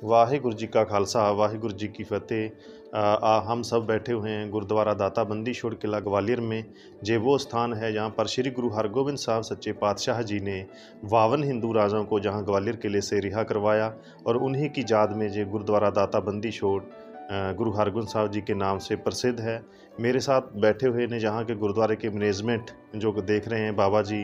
वाहिगुरु जी का खालसा वाहिगुरु जी की फतेह। हम सब बैठे हुए हैं गुरुद्वारा दाता बंदी छोड़ किला ग्वालियर में। जे वो स्थान है जहाँ पर श्री गुरु हरगोबिंद साहब सच्चे पातशाह जी ने 52 हिंदू राजाओं को जहाँ ग्वालियर किले से रिहा करवाया, और उन्हीं की याद में जे गुरुद्वारा दाता बंदी छोड़ गुरु हरगोबिंद साहब जी के नाम से प्रसिद्ध है। मेरे साथ बैठे हुए ने जहाँ के गुरुद्वारे के मैनेजमेंट जो देख रहे हैं बाबा जी,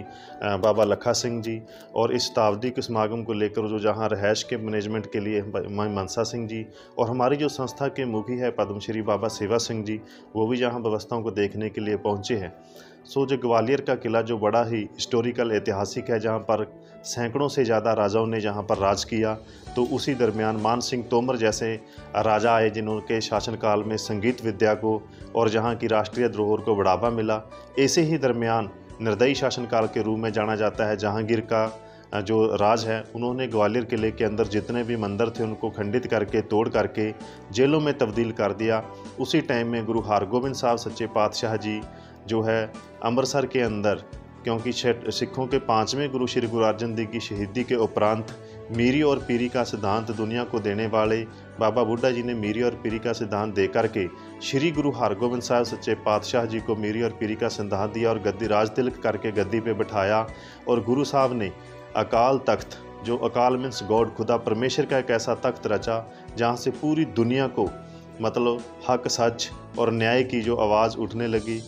बाबा लखा सिंह जी, और इस शताब्दी के समागम को लेकर जो जहाँ रहायश के मैनेजमेंट के लिए मनसा सिंह जी, और हमारी जो संस्था के मुखी है पद्मश्री बाबा सेवा सिंह जी, वो भी यहाँ व्यवस्थाओं को देखने के लिए पहुँचे हैं। सो जो ग्वालियर का किला जो बड़ा ही हिस्टोरिकल ऐतिहासिक है, जहाँ पर सैकड़ों से ज़्यादा राजाओं ने जहाँ पर राज किया, तो उसी दरमियान मान सिंह तोमर जैसे राजा आए जिन्होंने शासनकाल में संगीत विद्या को और जहाँ की राष्ट्रीय धरोहर को बढ़ावा मिला। ऐसे ही दरमियान निर्दयी शासनकाल के रूप में जाना जाता है जहांगीर का जो राज है, उन्होंने ग्वालियर किले के अंदर जितने भी मंदिर थे उनको खंडित करके तोड़ करके जेलों में तब्दील कर दिया। उसी टाइम में गुरु हरगोबिंद साहब सच्चे पातशाह जी जो है अमृतसर के अंदर, क्योंकि सिखों के 5वें गुरु श्री गुरु अर्जन देव की शहीदी के उपरांत मीरी और पीरी का सिद्धांत दुनिया को देने वाले बाबा बुड्ढा जी ने मीरी और पीरी का सिद्धांत दे करके श्री गुरु हरगोबिंद साहब सच्चे पातशाह जी को मीरी और पीरी का सिद्धांत दिया और गद्दी राज तिलक करके गद्दी पे बिठाया। और गुरु साहब ने अकाल तख्त, जो अकाल मीन्स गॉड, खुदा परमेश्वर का एक ऐसा तख्त रचा जहाँ से पूरी दुनिया को मतलब हक सच और न्याय की जो आवाज़ उठने लगी।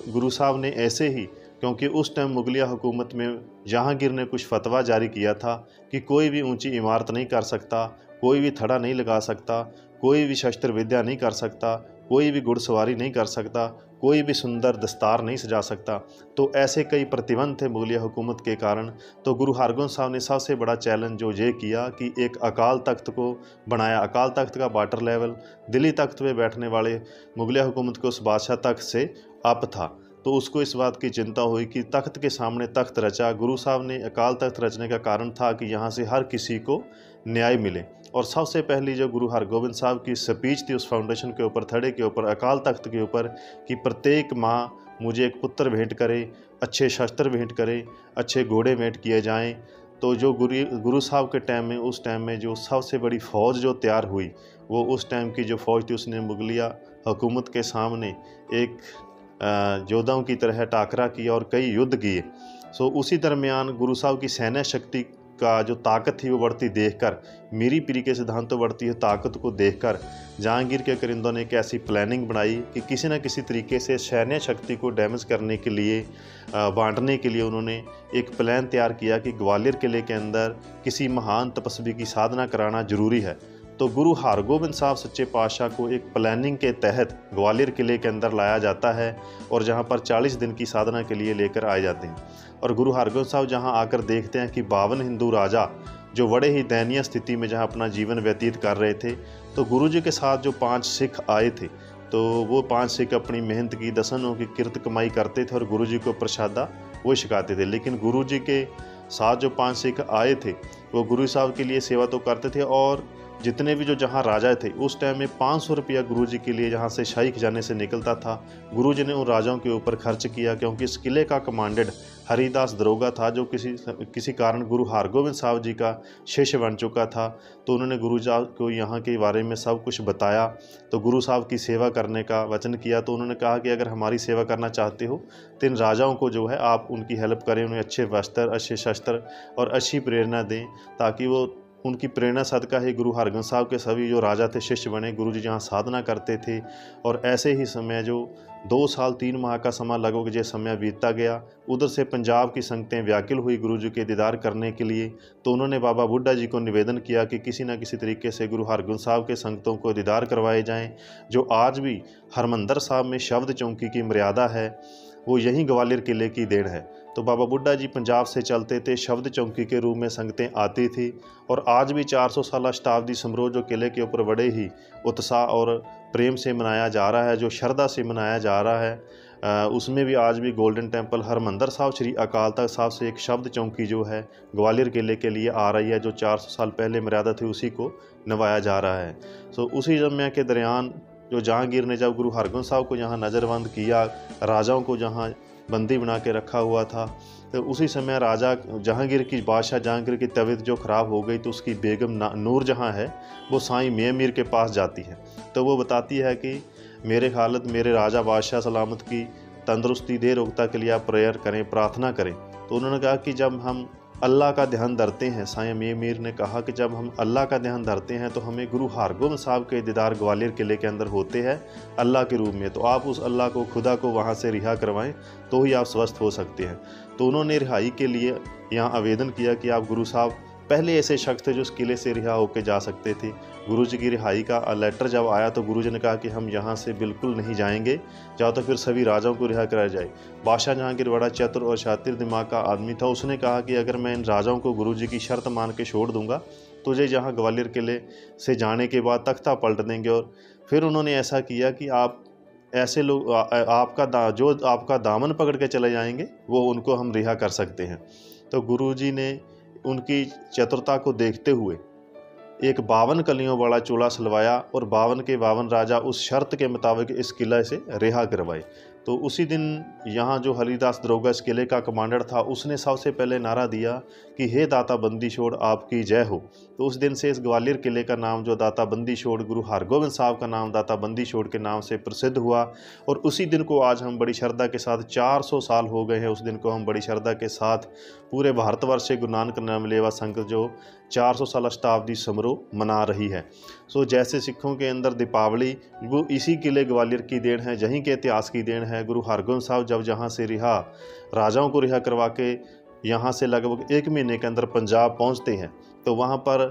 गुरु साहब ने ऐसे ही, क्योंकि उस टाइम मुगलिया हुकूमत में जहांगीर ने कुछ फतवा जारी किया था कि कोई भी ऊंची इमारत नहीं कर सकता, कोई भी थड़ा नहीं लगा सकता, कोई भी शस्त्र विद्या नहीं कर सकता, कोई भी घुड़सवारी नहीं कर सकता, कोई भी सुंदर दस्तार नहीं सजा सकता। तो ऐसे कई प्रतिबंध थे मुगलिया हुकूमत के कारण। तो गुरु हरगोबिंद साहब ने सबसे बड़ा चैलेंज जो ये किया कि एक अकाल तख्त को बनाया। अकाल तख्त का वाटर लेवल दिल्ली तख्त पे बैठने वाले मुगलिया हुकूमत के उस बादशाह तख्त से अप था, तो उसको इस बात की चिंता हुई कि तख्त के सामने तख्त रचा। गुरु साहब ने अकाल तख्त रचने का कारण था कि यहाँ से हर किसी को न्याय मिले। और सबसे पहली जो गुरु हरगोबिंद साहब की स्पीच थी उस फाउंडेशन के ऊपर, थड़े के ऊपर, अकाल तख्त के ऊपर, कि प्रत्येक माँ मुझे एक पुत्र भेंट करे, अच्छे शस्त्र भेंट करे, अच्छे घोड़े भेंट किए जाएँ। तो जो गुरु साहब के टाइम में, उस टाइम में जो सबसे बड़ी फ़ौज जो तैयार हुई, वो उस टाइम की जो फ़ौज थी उसने मुगलिया हुकूमत के सामने एक योद्धाओं की तरह टाकरा किया और कई युद्ध किए। सो उसी दरमियान गुरु साहब की सैन्य शक्ति का जो ताकत थी वो बढ़ती देखकर, मीरी पीरी के सिद्धांत तो बढ़ती है ताकत को देखकर, जहांगीर के करिंदों ने एक ऐसी प्लानिंग बनाई कि किसी न किसी तरीके से सैन्य शक्ति को डैमेज करने के लिए, बांटने के लिए उन्होंने एक प्लान तैयार किया कि ग्वालियर किले के अंदर किसी महान तपस्वी की साधना कराना जरूरी है। तो गुरु हरगोबिंद साहब सच्चे पातशाह को एक प्लानिंग के तहत ग्वालियर किले के अंदर लाया जाता है और जहां पर 40 दिन की साधना के लिए लेकर आए जाते हैं। और गुरु हरगोबिंद साहब जहां आकर देखते हैं कि 52 हिंदू राजा जो बड़े ही दयनीय स्थिति में जहां अपना जीवन व्यतीत कर रहे थे, तो गुरु जी के साथ जो 5 सिख आए थे, तो वो 5 सिख अपनी मेहनत की दसनों की किरत कमाई करते थे और गुरु जी को प्रसादा वो सिखाते थे। लेकिन गुरु जी के साथ जो 5 सिख आए थे वो गुरु साहब के लिए सेवा तो करते थे, और जितने भी जो जहाँ राजा थे उस टाइम में 500 रुपया गुरु जी के लिए जहाँ से शाही खजाने से निकलता था, गुरु जी ने उन राजाओं के ऊपर खर्च किया। क्योंकि इस किले का कमांडेंट हरिदास दरोगा था जो किसी कारण गुरु हरगोबिंद साहब जी का शिष्य बन चुका था। तो उन्होंने गुरु जी को यहाँ के बारे में सब कुछ बताया, तो गुरु साहब की सेवा करने का वचन किया। तो उन्होंने कहा कि अगर हमारी सेवा करना चाहते हो तो इन राजाओं को जो है आप उनकी हेल्प करें, उन्हें अच्छे वस्त्र, अच्छे शस्त्र और अच्छी प्रेरणा दें, ताकि वो उनकी प्रेरणा सदका ही गुरु हरगोबिंद साहब के सभी जो राजा थे शिष्य बने, गुरु जी जहाँ साधना करते थे। और ऐसे ही समय जो 2 साल 3 माह का समय लगभग जो समय बीतता गया, उधर से पंजाब की संगतें व्याकुल हुई गुरु जी के दीदार करने के लिए। तो उन्होंने बाबा बुड्ढा जी को निवेदन किया कि किसी न किसी तरीके से गुरु हरगोबिंद साहब के संगतों को दीदार करवाए जाएँ। जो आज भी हरमंदर साहब में शब्द चौकी की मर्यादा है वो यहीं ग्वालियर किले की देन है। तो बाबा बुड्ढा जी पंजाब से चलते थे, शब्द चौकी के रूप में संगतें आती थी, और आज भी 400 साला शताब्दी समारोह जो किले के ऊपर बड़े ही उत्साह और प्रेम से मनाया जा रहा है, जो श्रद्धा से मनाया जा रहा है, उसमें भी आज भी गोल्डन टेम्पल हरमंदर साहब श्री अकाल तख्त साहब से एक शब्द चौकी जो है ग्वालियर किले के लिए आ रही है, जो 400 साल पहले मर्यादा थी उसी को नवाया जा रहा है। सो उसी समय के दरमियान जो जहांगीर ने जब गुरु हरगोबिंद साहब को यहाँ नज़रबंद किया, राजाओं को जहाँ बंदी बना के रखा हुआ था, तो उसी समय राजा जहांगीर की बादशाह जहांगीर की तबीयत जो ख़राब हो गई, तो उसकी बेगम नूर जहाँ है वो साईं मीर के पास जाती है। तो वो बताती है कि मेरे हालत, मेरे राजा बादशाह सलामत की तंदुरुस्ती दे रोगता के लिए आप प्रेयर करें, प्रार्थना करें। तो उन्होंने कहा कि जब हम अल्लाह का ध्यान धरते हैं, साईं मीर ने कहा कि जब हम अल्लाह का ध्यान धरते हैं तो हमें गुरु हरगोबिंद साहब के दीदार ग्वालियर किले के अंदर होते हैं अल्लाह के रूप में। तो आप उस अल्लाह को, खुदा को वहाँ से रिहा करवाएं तो ही आप स्वस्थ हो सकते हैं। तो उन्होंने रिहाई के लिए यहाँ आवेदन किया कि आप गुरु साहब, पहले ऐसे शख्स थे जो उस किले से रिहा होकर जा सकते थे। गुरुजी की रिहाई का लेटर जब आया तो गुरुजी ने कहा कि हम यहाँ से बिल्कुल नहीं जाएंगे, जाओ तो फिर सभी राजाओं को रिहा कराया जाए। बादशाह जहांगीर बड़ा चतुर और शातिर दिमाग का आदमी था। उसने कहा कि अगर मैं इन राजाओं को गुरुजी की शर्त मान के छोड़ दूंगा, तुझे यहाँ ग्वालियर किले से जाने के बाद तख्ता पलट देंगे। और फिर उन्होंने ऐसा किया कि आप ऐसे लोग जो आपका दामन पकड़ के चले जाएंगे वो उनको हम रिहा कर सकते हैं। तो गुरुजी ने उनकी चतुरता को देखते हुए एक 52 कलियों वाला चोला सलवाया और 52 के 52 राजा उस शर्त के मुताबिक इस किले से रिहा करवाए। तो उसी दिन यहाँ जो हरिदास दरोगा इस किले का कमांडर था, उसने सबसे पहले नारा दिया कि हे दाता बंदी छोड़ आपकी जय हो। तो उस दिन से इस ग्वालियर किले का नाम जो दाता बंदी छोड़, गुरु हरगोबिंद साहब का नाम दाता बंदी छोड़ के नाम से प्रसिद्ध हुआ। और उसी दिन को आज हम बड़ी श्रद्धा के साथ, 400 साल हो गए हैं उस दिन को हम बड़ी श्रद्धा के साथ पूरे भारतवर्ष से गुरु नानक नाम लेवा संघ जो 400 साल शताब्दी समारोह मना रही है। सो जैसे सिखों के अंदर दीपावली वो इसी किले ग्वालियर की देन है, यहीं के इतिहास की देन है। गुरु हरगोबिंद साहब जब जहाँ से राजाओं को रिहा करवा के यहाँ से लगभग 1 महीने के अंदर पंजाब पहुँचते हैं, तो वहाँ पर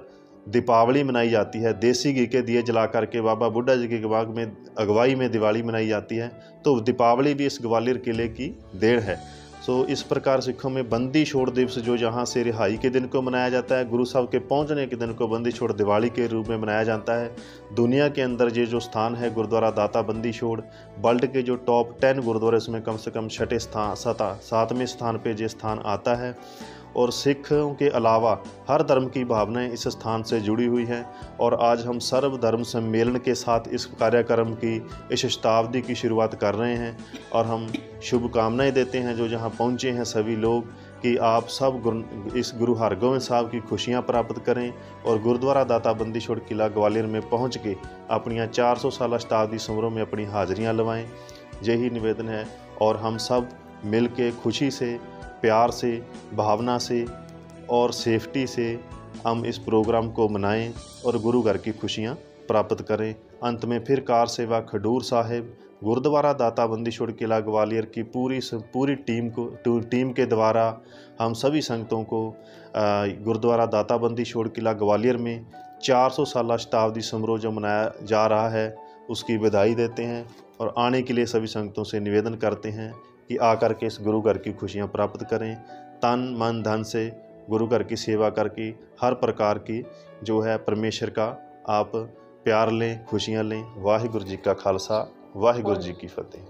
दीपावली मनाई जाती है। देसी घी के दिए जला करके बाबा बुड्ढा जी की अगवाई में दिवाली मनाई जाती है। तो दीपावली भी इस ग्वालियर किले की देन है। सो इस प्रकार सिखों में बंदी छोड़ दिवस जो जहाँ से रिहाई के दिन को मनाया जाता है, गुरु साहब के पहुँचने के दिन को बंदी छोड़ दिवाली के रूप में मनाया जाता है। दुनिया के अंदर ये जो स्थान है गुरुद्वारा दाता बंदी छोड़, वर्ल्ड के जो टॉप 10 गुरुद्वारे उसमें कम से कम 7वें स्थान पे ये स्थान आता है। और सिखों के अलावा हर धर्म की भावनाएं इस स्थान से जुड़ी हुई हैं। और आज हम सर्वधर्म सम्मेलन के साथ इस कार्यक्रम की इस शताब्दी की शुरुआत कर रहे हैं। और हम शुभकामनाएं देते हैं जो जहां पहुंचे हैं सभी लोग, कि आप सब इस गुरु हरगोबिंद साहब की खुशियां प्राप्त करें और गुरुद्वारा दाता बंदी छोड़ किला ग्वालियर में पहुंच के अपनी 400 साल शताब्दी समारोह में अपनी हाजिरियां लगाएं। यही निवेदन है। और हम सब मिल के खुशी से, प्यार से, भावना से और सेफ्टी से हम इस प्रोग्राम को मनाएं और गुरु घर की खुशियां प्राप्त करें। अंत में फिर कार सेवा खडूर साहिब, गुरुद्वारा दाता बंदी छोड़ किला ग्वालियर की पूरी टीम के द्वारा हम सभी संगतों को गुरुद्वारा दाता बंदी छोड़ किला ग्वालियर में 400 साल शताब्दी समारोह जो मनाया जा रहा है उसकी बधाई देते हैं। और आने के लिए सभी संगतों से निवेदन करते हैं कि आकर के इस गुरु घर की खुशियाँ प्राप्त करें। तन मन धन से गुरु घर की सेवा करके हर प्रकार की जो है परमेश्वर का आप प्यार लें, खुशियाँ लें। वाहिगुरु जी का खालसा, वाहिगुरु जी की फतेह।